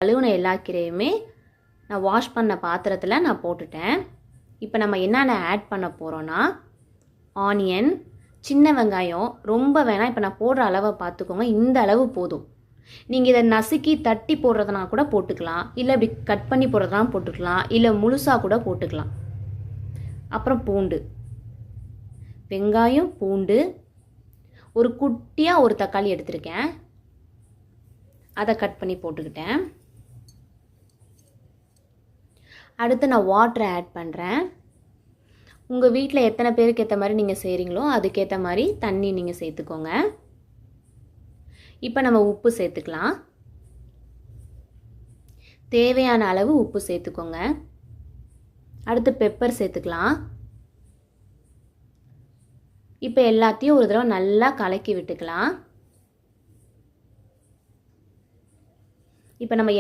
கழுவுன எல்லா கீரையுமே நான் வாஷ் பண்ண பாத்திரத்தில் நான் போட்டுட்டேன். இப்போ நம்ம என்னென்ன ஆட் பண்ண போகிறோன்னா, ஆனியன், சின்ன வெங்காயம் ரொம்ப வேணாம். இப்போ நான் போடுற அளவை பார்த்துக்கோங்க, இந்த அளவு போதும். நீங்கள் இதை நசுக்கி தட்டி போடுறதுனா கூட போட்டுக்கலாம், இல்லை இப்படி கட் பண்ணி போடுறதுனா போட்டுக்கலாம், இல்லை முழுசாக கூட போட்டுக்கலாம். அப்புறம் பூண்டு, வெங்காயம், பூண்டு, ஒரு குட்டியாக ஒரு தக்காளி எடுத்திருக்கேன், அதை கட் பண்ணி போட்டுக்கிட்டேன். அடுத்து நான் வாட்டரை ஆட் பண்ணுறேன். உங்கள் வீட்டில் எத்தனை பேருக்கு ஏற்ற மாதிரி நீங்கள் செய்கிறீங்களோ அதுக்கேற்ற மாதிரி தண்ணி நீங்கள் சேர்த்துக்கோங்க. இப்போ நம்ம உப்பு சேர்த்துக்கலாம். தேவையான அளவு உப்பு சேர்த்துக்கோங்க. அடுத்து பெப்பர் சேர்த்துக்கலாம். இப்போ எல்லாத்தையும் ஒரு தடவை நல்லா கலக்கி விட்டுக்கலாம். இப்போ நம்ம